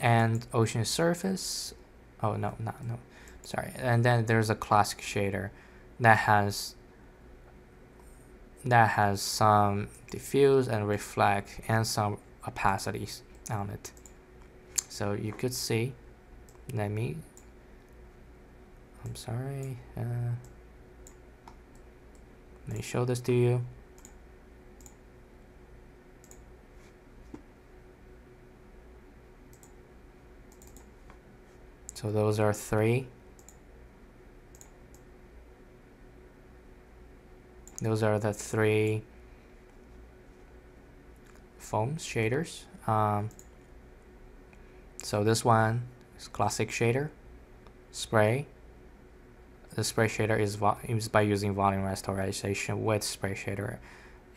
And ocean surface. Oh no, sorry. And then there's a classic shader that has some diffuse and reflect and some opacities on it. So you could see, I'm sorry, let me show this to you. So those are 3. Those are the 3 foam shaders. So this one is classic shader, spray. The spray shader is by using volume rasterization with spray shader,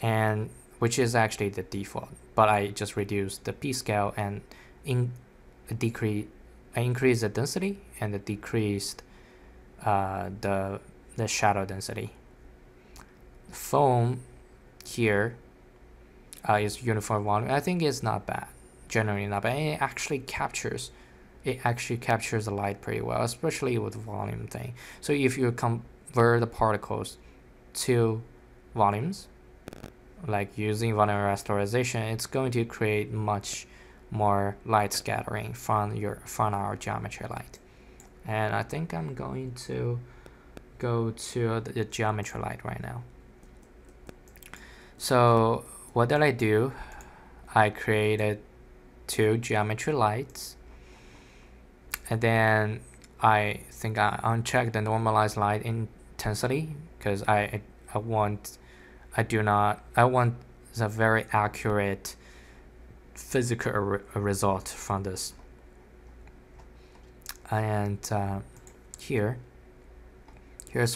and which is actually the default. But I just reduced the P scale and I increased the density and decreased the shadow density. Foam here is uniform volume. I think it's not bad, generally not bad. It actually captures the light pretty well, especially with the volume thing. So if you convert the particles to volumes, like using volume rasterization, it's going to create much more light scattering from our geometry light. And I think I'm going to go to the geometry light right now. So what did I do? I created 2 geometry lights, and then I think I unchecked the normalized light intensity because I want a very accurate physical result from this. And here's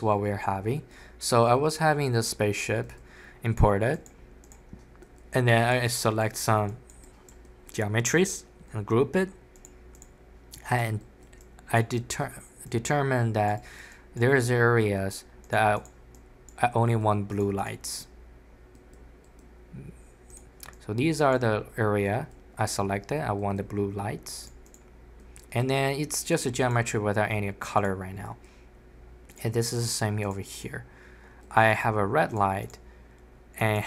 what we're having. So I was having the spaceship imported, and then I select some geometries and group it, and I determined that there's areas that I only want blue lights. So these are the area I selected. I want the blue lights, and then it's just a geometry without any color right now. And this is the same over here. I have a red light and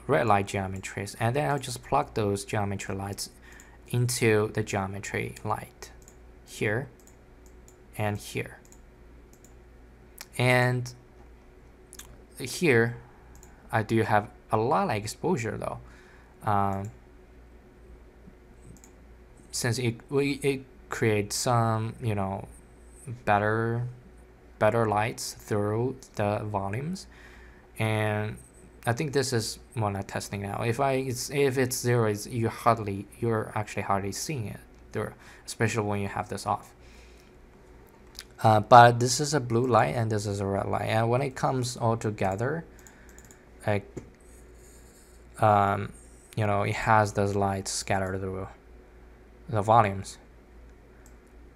red light geometries, and then I'll just plug those geometry lights into the geometry light here and here. And here I do have a lot of exposure though, since it creates some better lights through the volumes. And I think this is what I'm testing now. If it's 0, you're actually hardly seeing it there, especially when you have this off. But this is a blue light and this is a red light, and when it comes all together, like it has those lights scattered through the volumes.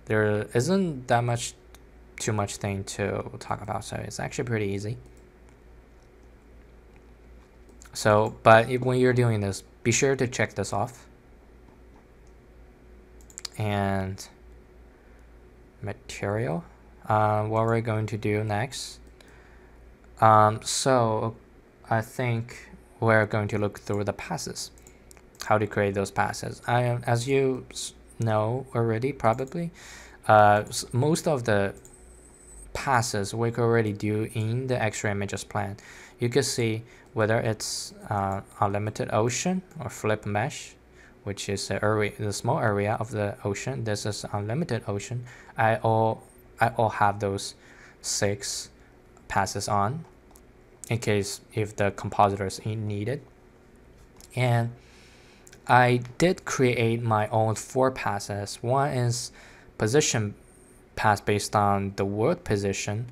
There isn't that too much thing to talk about, so it's actually pretty easy. So, but when you're doing this, be sure to check this off. and material. What we're going to do next. So I think we're going to look through the passes, how to create those passes. As you know already, probably, most of the passes we could already do in the X-ray images plan. You can see whether it's unlimited ocean or flip mesh, which is the small area of the ocean. This is unlimited ocean. I all have those 6 passes on, in case if the compositor is needed. And I did create my own 4 passes. One is position pass based on the world position.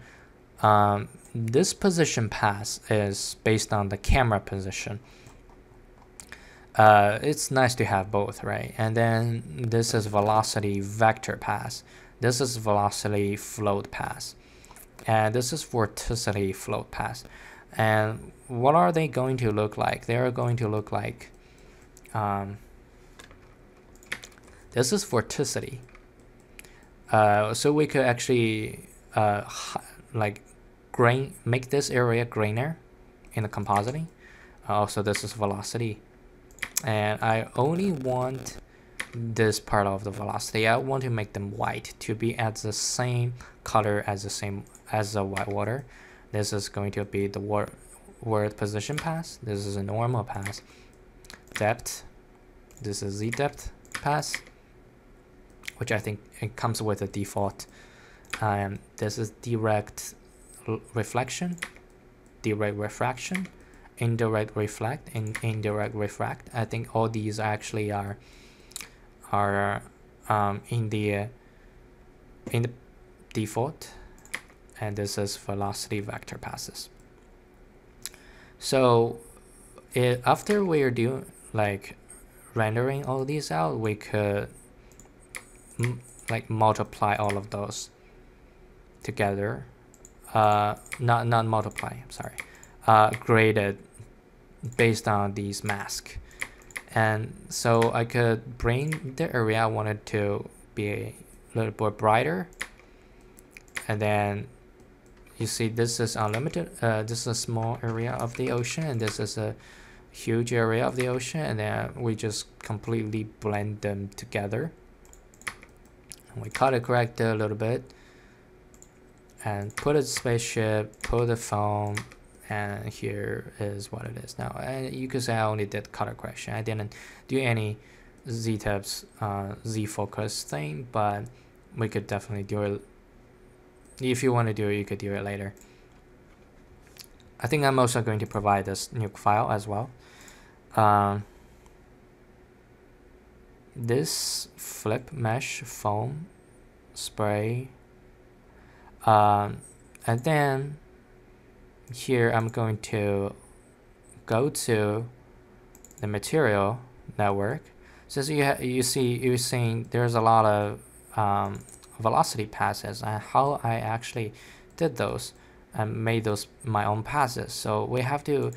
This position pass is based on the camera position. It's nice to have both, right? And then this is velocity vector pass. This is velocity float pass. And this is vorticity float pass. And what are they going to look like? They are going to look like, this is vorticity. So we could actually like make this area greener in the compositing. Also, this is velocity, and I only want this part of the velocity. I want to make them white to be at the same color as the whitewater. This is going to be the world position pass. This is a normal pass. Depth. This is Z depth pass, which I think it comes with a default. This is direct reflection, direct refraction, indirect reflect, and indirect refract. I think all these actually are in the default, and this is velocity vector passes. So after we're doing like rendering all these out, we could like multiply all of those together. Not multiply, I'm sorry, graded based on these masks. And so I could bring the area I wanted to be a little bit brighter, and then you see this is unlimited. This is a small area of the ocean, and this is a huge area of the ocean, and then we just completely blend them together. And we color correct it a little bit and put a spaceship, put the foam, and here is what it is now. And you could say I only did color correction. I didn't do any Z-tips, Z-focus thing, but we could definitely do it. If you want to do it, you could do it later. I think I'm also going to provide this Nuke file as well. This flip mesh foam spray, and then here I'm going to go to the material network. So you're seeing there's a lot of velocity passes, and how I actually did those and made those my own passes. So we have to,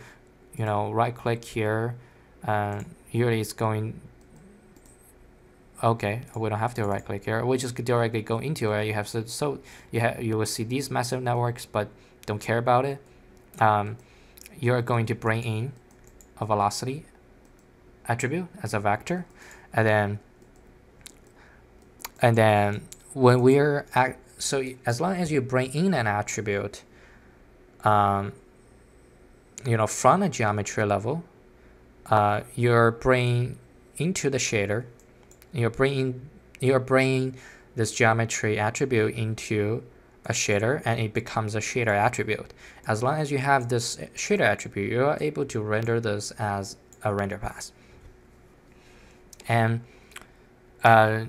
right click here, and usually it's going. Okay, we don't have to right click here. We just could directly go into it. You have you will see these massive networks, but don't care about it. You're going to bring in a velocity attribute as a vector, and then when we're so as long as you bring in an attribute, from a geometry level, you're bringing into the shader. You're bringing this geometry attribute into a shader, and it becomes a shader attribute. As long as you have this shader attribute, you are able to render this as a render pass. And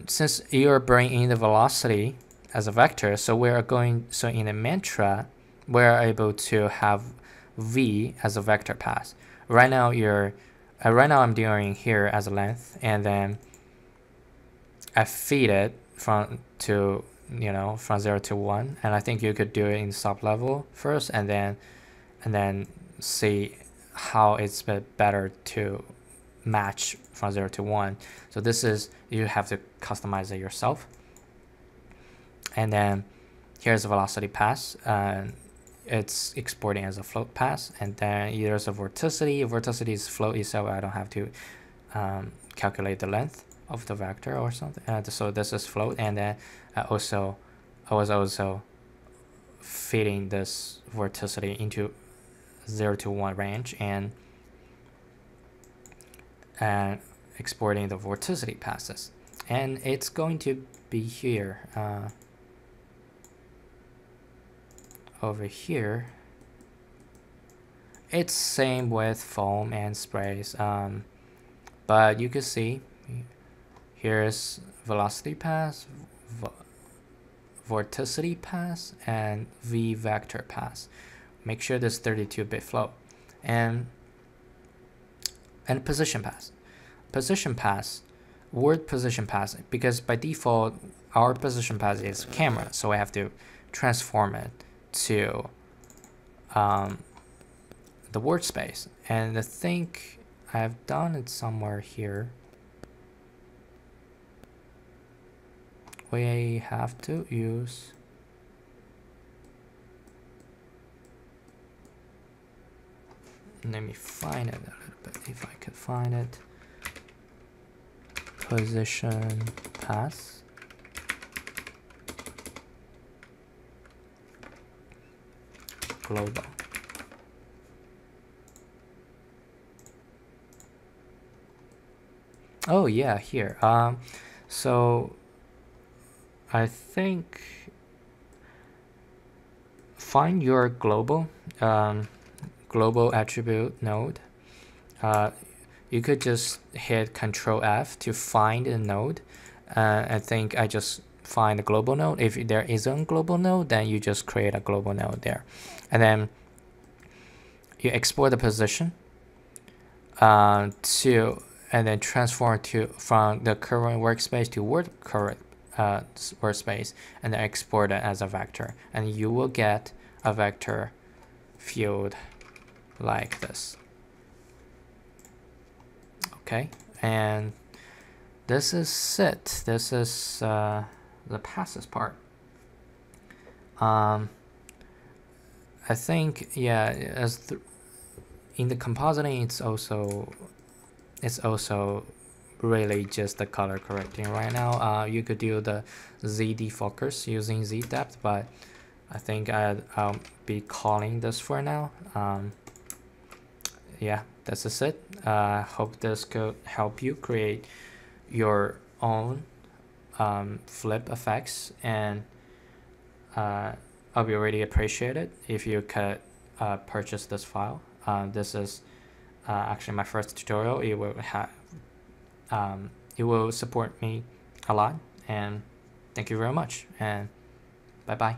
since you're bringing in the velocity as a vector, so in the mantra, we're able to have v as a vector pass. Right now I'm doing here as a length, and then I feed it from 0 to 1, and I think you could do it in sub level first, and then see how it's better to match from 0 to 1. So this is, you have to customize it yourself. And then here's a velocity pass. It's exporting as a float pass. And then there's a vorticity. Vorticity is float, so I don't have to calculate the length of the vector or something. So this is float. And then I was also feeding this vorticity into 0 to 1 range and exporting the vorticity passes. And it's going to be here. Over here, it's same with foam and sprays, but you can see here's velocity pass, vorticity pass, and V vector pass. Make sure this 32-bit float, and position pass. Position pass, word position pass, because by default our position pass is camera, so I have to transform it to the word space. And I think I've done it somewhere here. We have to use let me find it a little bit if I could find it. Position pass. Global. Oh yeah, here. So I think find your global attribute node. You could just hit Control F to find a node. I think I just find a global node. If there isn't a global node, then you just create a global node there. And then you export the position and then transform from the current workspace to current workspace, and then export it as a vector. And you will get a vector field like this. Okay, and this is it. This is the passes part. I think, yeah, in the compositing, it's also really just the color correcting right now. You could do the Z defocus using Z depth, but I think I'll be calling this for now. Yeah, this is it. Hope this could help you create your own flip effects, and I'll be really appreciate it if you could purchase this file. This is actually my first tutorial. It will have it will support me a lot, and thank you very much, and bye bye.